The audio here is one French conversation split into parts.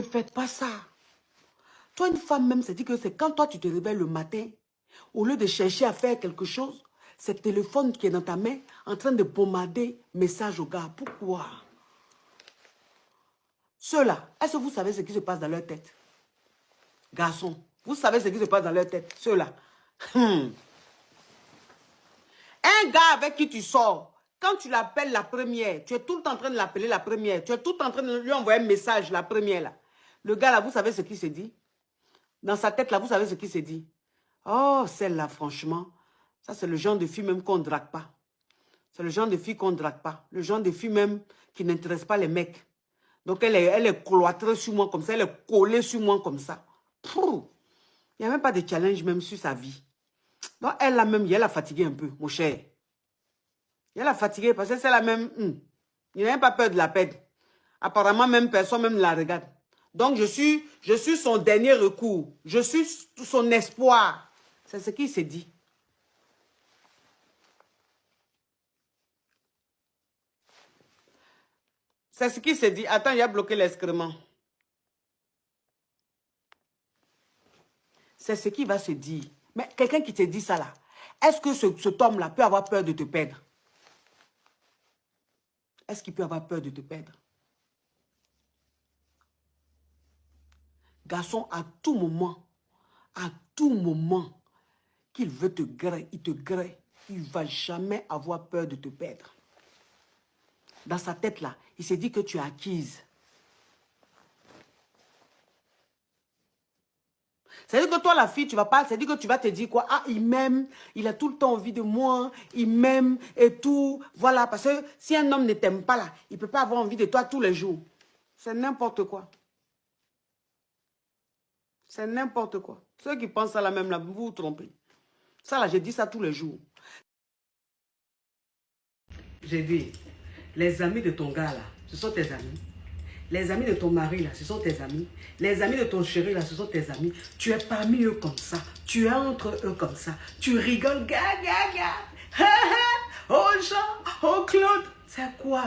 faites pas ça. Toi, une femme même, c'est dit que c'est quand toi, tu te réveilles le matin, au lieu de chercher à faire quelque chose, c'est le téléphone qui est dans ta main en train de bombarder message au gars. Pourquoi? Ceux-là, est-ce que vous savez ce qui se passe dans leur tête? Garçons, vous savez ce qui se passe dans leur tête? Ceux-là. Un gars avec qui tu sors, quand tu l'appelles la première, tu es tout le temps en train de l'appeler la première, tu es tout le temps en train de lui envoyer un message la première là. Le gars là, vous savez ce qu'il s'est dit? Dans sa tête là, vous savez ce qu'il s'est dit? Oh, celle-là, franchement, ça c'est le genre de fille même qu'on ne drague pas. C'est le genre de fille qu'on ne drague pas. Le genre de fille même qui n'intéresse pas les mecs. Donc elle est cloîtrée sur moi comme ça, elle est collée sur moi comme ça. Il n'y a même pas de challenge même sur sa vie. Donc elle là même, elle a fatigué un peu, mon cher. Elle a fatigué parce que c'est la même. Il n'a même pas peur de la perdre. Apparemment même personne même ne la regarde. Donc je suis son dernier recours. Je suis son espoir. C'est ce qu'il s'est dit. C'est ce qu'il s'est dit. Attends, il a bloqué l'excrément. C'est ce qu'il va se dire. Mais quelqu'un qui te dit ça là, est-ce que cet homme-là peut avoir peur de te perdre? Est-ce qu'il peut avoir peur de te perdre? Garçon, à tout moment qu'il veut te griller, il te grille. Il ne va jamais avoir peur de te perdre. Dans sa tête là, il s'est dit que tu es acquise. C'est-à-dire que toi, la fille, tu vas pas, c'est-à-dire que tu vas te dire quoi? Ah, il m'aime, il a tout le temps envie de moi, il m'aime et tout. Voilà, parce que si un homme ne t'aime pas là, il ne peut pas avoir envie de toi tous les jours. C'est n'importe quoi. C'est n'importe quoi. Ceux qui pensent à la même là, vous vous trompez. Ça là, je dis ça tous les jours. J'ai dit, les amis de ton gars là, ce sont tes amis. Les amis de ton mari, là, ce sont tes amis. Les amis de ton chéri, là, ce sont tes amis. Tu es parmi eux comme ça. Tu es entre eux comme ça. Tu rigoles. Oh Jean, oh Claude. C'est quoi?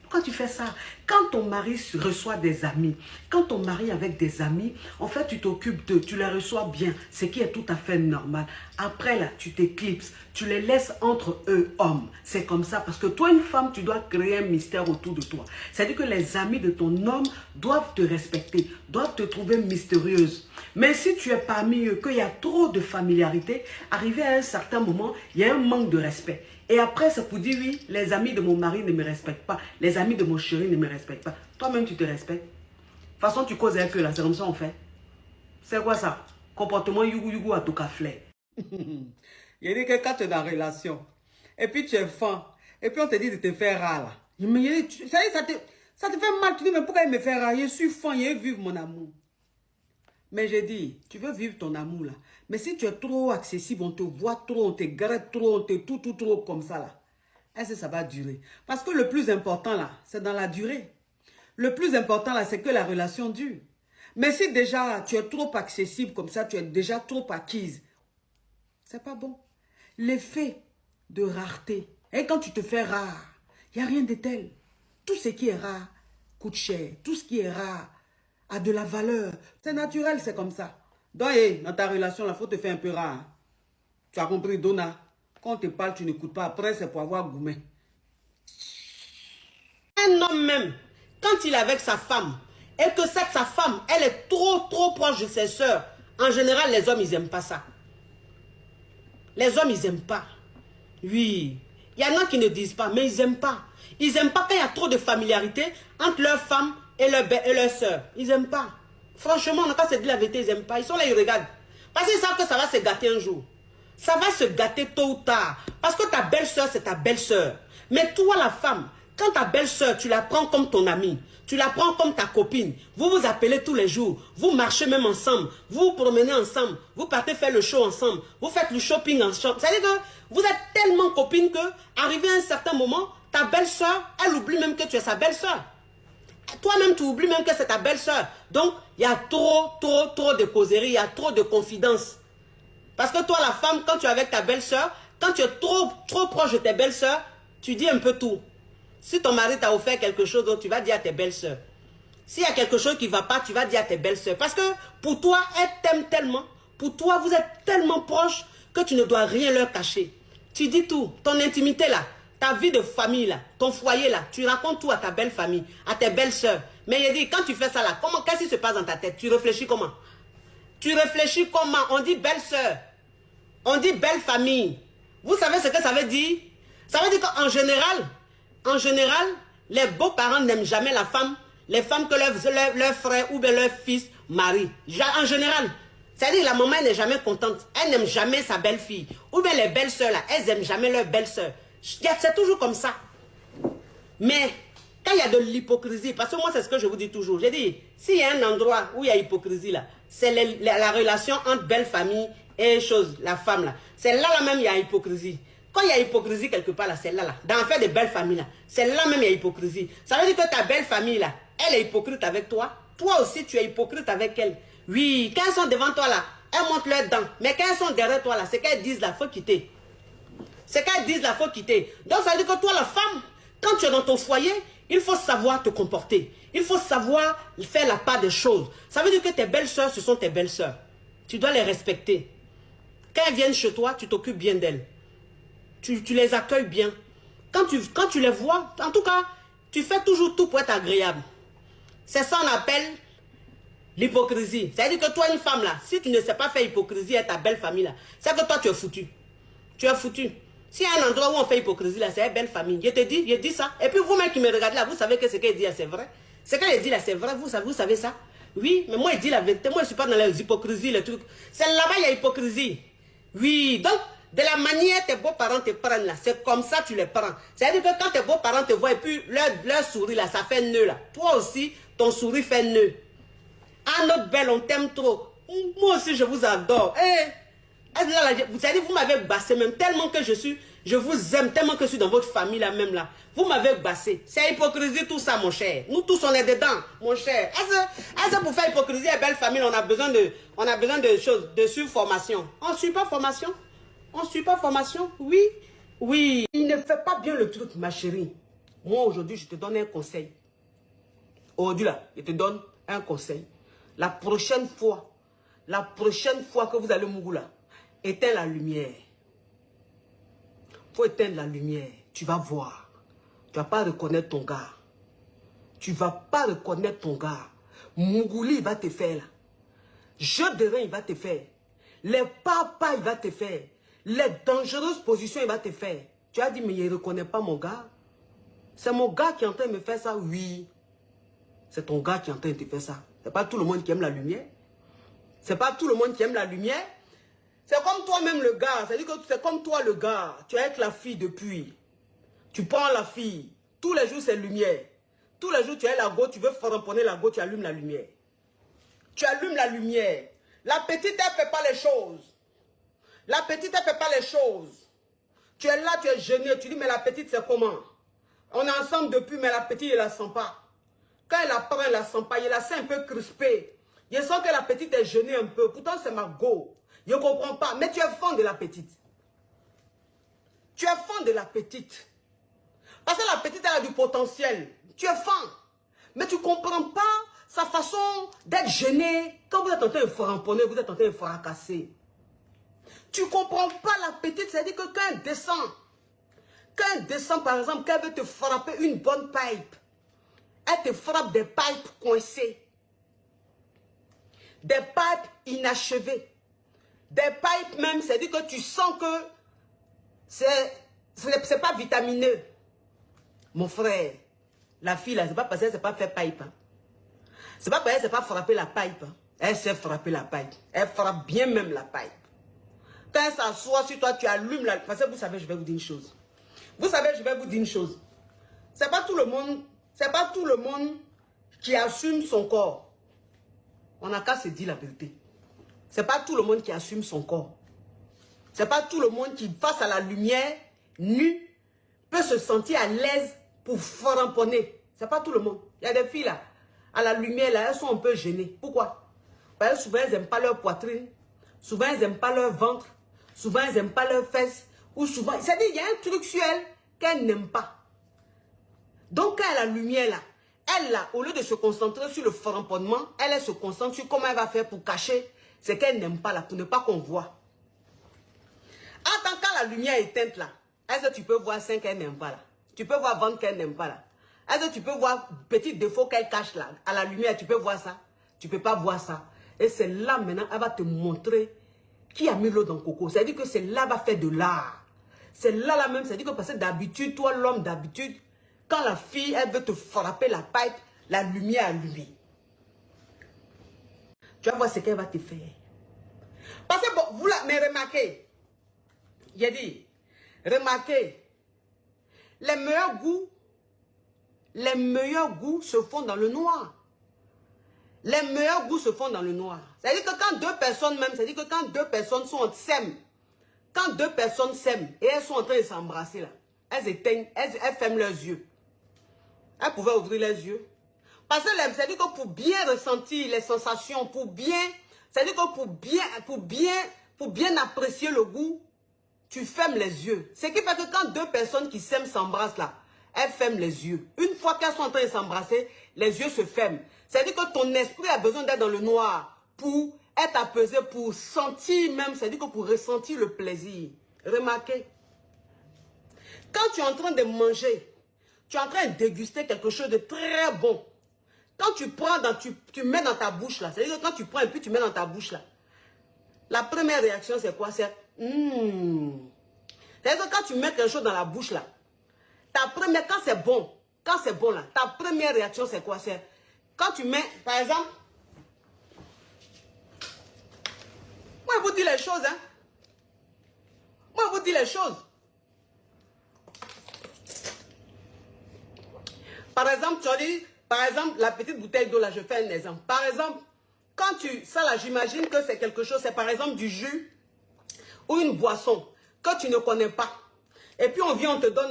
Pourquoi tu fais ça? Quand ton mari reçoit des amis, quand ton mari est avec des amis, en fait, tu t'occupes d'eux, tu les reçois bien, ce qui est tout à fait normal. Après, là, tu t'éclipses, tu les laisses entre eux, hommes. C'est comme ça, parce que toi, une femme, tu dois créer un mystère autour de toi. C'est-à-dire que les amis de ton homme doivent te respecter, doivent te trouver mystérieuse. Mais si tu es parmi eux, qu'il y a trop de familiarité, arrivé à un certain moment, il y a un manque de respect. Et après, c'est pour dire, oui, les amis de mon mari ne me respectent pas. Les amis de mon chéri ne me respectent pas. Toi-même, tu te respectes. De toute façon, tu causes avec eux, là. C'est comme ça on fait. C'est quoi ça? Comportement yougou à tout café. Il dit que quand tu es dans la relation, et puis tu es fan, et puis on te dit de te faire rare, là. Mais ça te fait mal. Tu dis, mais pourquoi il me fait rare? Je suis fan, je veux vivre mon amour. Mais j'ai dit, tu veux vivre ton amour là. Mais si tu es trop accessible, on te voit trop, on te gratte trop, on te tout trop comme ça là. Est-ce que ça va durer? Parce que le plus important là, c'est dans la durée. Le plus important là, c'est que la relation dure. Mais si déjà tu es trop accessible comme ça, tu es déjà trop acquise, c'est pas bon. L'effet de rareté. Et quand tu te fais rare, il n'y a rien de tel. Tout ce qui est rare coûte cher. Tout ce qui est rare a de la valeur. C'est naturel, c'est comme ça. Donc, dans ta relation, il faut te faire un peu rare. Hein. Tu as compris, Donna? Quand on te parle, tu n'écoutes pas. Après, c'est pour avoir gourmet. Un homme même, quand il est avec sa femme, et que sa femme, elle est trop proche de ses soeurs, en général, les hommes, ils n'aiment pas ça. Les hommes, ils n'aiment pas. Oui. Il y en a qui ne disent pas, mais ils n'aiment pas. Ils n'aiment pas quand il y a trop de familiarité entre leur femme et leur soeur. Ils n'aiment pas. Franchement, on n'a pas se dire la vérité, ils n'aiment pas. Ils sont là, ils regardent. Parce qu'ils savent que ça va se gâter un jour. Ça va se gâter tôt ou tard. Parce que ta belle-soeur, c'est ta belle-soeur. Mais toi, la femme, quand ta belle-soeur, tu la prends comme ton amie, tu la prends comme ta copine, vous vous appelez tous les jours, vous marchez même ensemble, vous vous promenez ensemble, vous partez faire le show ensemble, vous faites le shopping ensemble. C'est-à-dire que vous êtes tellement copines que, arrivé à un certain moment, ta belle-soeur, elle oublie même que tu es sa belle-soeur. Toi-même, tu oublies même que c'est ta belle-soeur. Donc, il y a trop de causeries, il y a trop de confidences. Parce que toi, la femme, quand tu es avec ta belle-soeur, quand tu es trop proche de tes belles-soeurs, tu dis un peu tout. Si ton mari t'a offert quelque chose, tu vas dire à tes belles-soeurs. S'il y a quelque chose qui ne va pas, tu vas dire à tes belles-sœurs. Parce que pour toi, elles t'aiment tellement. Pour toi, vous êtes tellement proches que tu ne dois rien leur cacher. Tu dis tout. Ton intimité là, ta vie de famille là, ton foyer là, tu racontes tout à ta belle famille, à tes belles-sœurs. Mais il dit, quand tu fais ça là, qu'est-ce qui se passe dans ta tête? Tu réfléchis comment? Tu réfléchis comment? On dit belle-sœur. On dit belle famille. Vous savez ce que ça veut dire? Ça veut dire qu'en général, les beaux-parents n'aiment jamais la femme, les femmes que leur frère ou bien leur fils marient. En général. C'est-à-dire la maman n'est jamais contente. Elle n'aime jamais sa belle-fille. Ou bien les belles-sœurs là, elles n'aiment jamais leur belle-sœur. C'est toujours comme ça. Mais quand il y a de l'hypocrisie, parce que moi c'est ce que je vous dis toujours. J'ai dit, s'il y a un endroit où il y a hypocrisie là, c'est la relation entre belle famille et la femme là. C'est là même il y a hypocrisie. Quand il y a hypocrisie quelque part là, c'est là. Dans l'affaire des belles familles là, c'est là même il y a hypocrisie. Ça veut dire que ta belle famille là, elle est hypocrite avec toi. Toi aussi tu es hypocrite avec elle. Oui, quand elles sont devant toi là, elles montent leurs dents. Mais quand elles sont derrière toi là, c'est qu'elles disent là, faut quitter. C'est qu'elles disent là, faut quitter. Donc ça veut dire que toi la femme, quand tu es dans ton foyer, il faut savoir te comporter. Il faut savoir faire la part des choses. Ça veut dire que tes belles-sœurs, ce sont tes belles-sœurs. Tu dois les respecter. Quand elles viennent chez toi, tu t'occupes bien d'elles. Tu les accueilles bien. Quand tu les vois, en tout cas, tu fais toujours tout pour être agréable. C'est ça qu'on appelle l'hypocrisie. C'est-à-dire que toi, une femme là, si tu ne sais pas faire hypocrisie à ta belle famille là, c'est que toi, tu es foutu. Tu es foutu. S'il y a un endroit où on fait hypocrisie là, c'est une belle famille. Je dis ça. Et puis vous-même qui me regardez là, vous savez que ce qu'elle dit là, c'est vrai. Ce qu'elle dit là, c'est vrai. Vous savez ça? Oui, mais moi, il dit la vérité. Moi, je ne suis pas dans les hypocrisies, les trucs. C'est là-bas, il y a hypocrisie. Oui, donc, de la manière tes beaux-parents te prennent là, c'est comme ça tu les prends. C'est-à-dire que quand tes beaux-parents te voient et puis leur sourire là, ça fait nœud là. Toi aussi, ton sourire fait nœud. Ah, notre belle, on t'aime trop. Moi aussi, je vous adore. Vous savez, vous m'avez bassé même tellement que je vous aime, tellement que je suis dans votre famille là même là. Vous m'avez bassé. C'est hypocrisie tout ça, mon cher. Nous tous, on est dedans, mon cher. Est-ce que pour faire hypocrisie à belle famille, on a besoin de choses, de suivre formation? On ne suit pas formation? On ne suit pas formation? Oui, oui. Il ne fait pas bien le truc, ma chérie. Moi, aujourd'hui, je te donne un conseil. Aujourd'hui, là, je te donne un conseil. La prochaine fois que vous allez mourir là, éteins la lumière. Il faut éteindre la lumière. Tu vas voir. Tu ne vas pas reconnaître ton gars. Tu ne vas pas reconnaître ton gars. Mougouli, il va te faire là. Jeu de rein, il va te faire. Les papas, il va te faire. Les dangereuses positions, il va te faire. Tu as dit, mais il ne reconnaît pas mon gars. C'est mon gars qui est en train de me faire ça, oui. C'est ton gars qui est en train de te faire ça. Ce n'est pas tout le monde qui aime la lumière. C'est pas tout le monde qui aime la lumière. C'est comme toi-même le gars. C'est-à-dire que c'est comme toi le gars. Tu es avec la fille depuis. Tu prends la fille. Tous les jours, c'est lumière. Tous les jours, tu es la go, tu veux ramponner la go, tu allumes la lumière. Tu allumes la lumière. La petite, elle ne fait pas les choses. La petite, elle ne fait pas les choses. Tu es là, tu es gêné. Tu dis, mais la petite, c'est comment? On est ensemble depuis, mais la petite, elle ne la sent pas. Quand elle la prend, elle ne la sent pas. Elle la sent un peu crispée. Je sens que la petite est gênée un peu. Pourtant, c'est ma go. Je ne comprends pas. Mais tu es fan de la petite. Tu es fan de la petite. Parce que la petite, elle a du potentiel. Tu es fan. Mais tu ne comprends pas sa façon d'être gênée. Quand vous êtes en train de framponner, vous êtes en train de fracasser. Tu ne comprends pas la petite. C'est-à-dire que quand elle descend, par exemple, quand elle veut te frapper une bonne pipe, elle te frappe des pipes coincées. Des pipes inachevées. Des pipes même, c'est-à-dire que tu sens que c'est pas vitamineux. Mon frère, la fille là, c'est pas parce qu'elle ne sait pas faire pipe. Hein. C'est pas parce qu'elle ne sait pas frapper la pipe. Hein. Elle sait frapper la pipe. Elle frappe bien même la pipe. Quand elle s'assoit sur toi, tu allumes la... Parce que vous savez, je vais vous dire une chose. Vous savez, je vais vous dire une chose. C'est pas tout le monde qui assume son corps. On n'a qu'à se dire la vérité. C'est pas tout le monde qui assume son corps. C'est pas tout le monde qui, face à la lumière, nu, peut se sentir à l'aise pour framponner. C'est pas tout le monde. Il y a des filles là, à la lumière là, elles sont un peu gênées. Pourquoi? Parce que souvent elles n'aiment pas leur poitrine. Souvent elles n'aiment pas leur ventre. Souvent elles n'aiment pas leurs fesses. Ou souvent, c'est-à-dire il y a un truc sur elles qu'elles n'aiment pas. Donc quand elle a la lumière là, Elle, là, au lieu de se concentrer sur le framponnement, elle se concentre sur comment elle va faire pour cacher ce qu'elle n'aime pas, là, pour ne pas qu'on voit. En tant que la lumière est éteinte, là, est-ce que tu peux voir 5 qu'elle n'aime pas, là? Tu peux voir 20 qu'elle n'aime pas, là? Est-ce que tu peux voir petits défauts qu'elle cache, là, à la lumière? Tu peux voir ça? Tu ne peux pas voir ça. Et c'est là, maintenant, elle va te montrer qui a mis l'eau dans le coco. C'est-à-dire que c'est là, elle va faire de l'art. C'est là, là même, c'est-à-dire que parce que d'habitude, toi, l'homme, d'habitude, quand la fille, elle veut te frapper la pipe, la lumière allume. Tu vas voir ce qu'elle va te faire. Parce que, bon, vous là, mais remarquez, j'ai dit, remarquez, les meilleurs goûts se font dans le noir. Les meilleurs goûts se font dans le noir. C'est-à-dire que quand deux personnes même, c'est-à-dire que quand deux personnes s'aiment, quand deux personnes s'aiment et elles sont en train de s'embrasser là, elles éteignent, elles ferment leurs yeux. Elles pouvaient ouvrir les yeux. Parce que c'est-à-dire que pour bien ressentir les sensations, c'est-à-dire que pour bien apprécier le goût, tu fermes les yeux. Ce qui fait que quand deux personnes qui s'aiment s'embrassent là, elles ferment les yeux. Une fois qu'elles sont en train de s'embrasser, les yeux se ferment. C'est-à-dire que ton esprit a besoin d'être dans le noir pour être apaisé, pour sentir même, c'est-à-dire que pour ressentir le plaisir. Remarquez. Quand tu es en train de manger, tu es en train de déguster quelque chose de très bon. Quand tu prends, tu mets dans ta bouche là, c'est-à-dire que quand tu prends et puis tu mets dans ta bouche là, la première réaction c'est quoi? C'est c'est-à-dire que quand tu mets quelque chose dans la bouche là, ta première, quand c'est bon là, ta première réaction c'est quoi? C'est quand tu mets, par exemple, moi je vous dis les choses, hein. Moi je vous dis les choses. Par exemple, tu as dit, par exemple, la petite bouteille d'eau là, je fais un exemple. Par exemple, quand ça là, j'imagine que c'est quelque chose, c'est par exemple du jus ou une boisson que tu ne connais pas. Et puis on vient, on te donne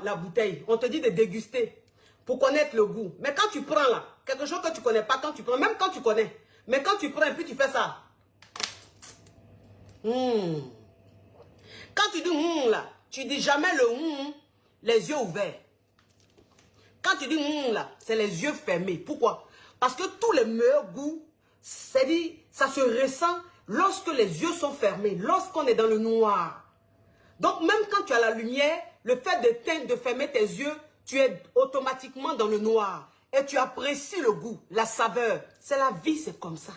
la bouteille, on te dit de déguster pour connaître le goût. Mais quand tu prends là, quelque chose que tu ne connais pas, quand tu prends, même quand tu connais, mais quand tu prends et puis tu fais ça. Quand tu dis là, tu dis jamais le les yeux ouverts. Quand tu dis là, c'est les yeux fermés. Pourquoi? Parce que tous les meilleurs goûts, c'est-à-dire, ça se ressent lorsque les yeux sont fermés, lorsqu'on est dans le noir. Donc même quand tu as la lumière, le fait de fermer tes yeux, tu es automatiquement dans le noir. Et tu apprécies le goût, la saveur. C'est la vie, c'est comme ça.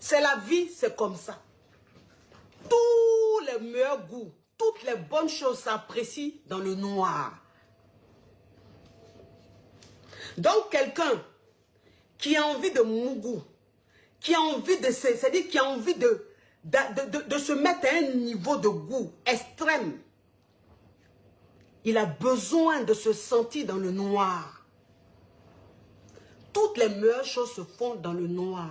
C'est la vie, c'est comme ça. Tous les meilleurs goûts, toutes les bonnes choses s'apprécient dans le noir. Donc quelqu'un qui a envie de mougou, qui a envie de, c'est-à-dire qui a envie de se mettre à un niveau de goût extrême, il a besoin de se sentir dans le noir. Toutes les meilleures choses se font dans le noir.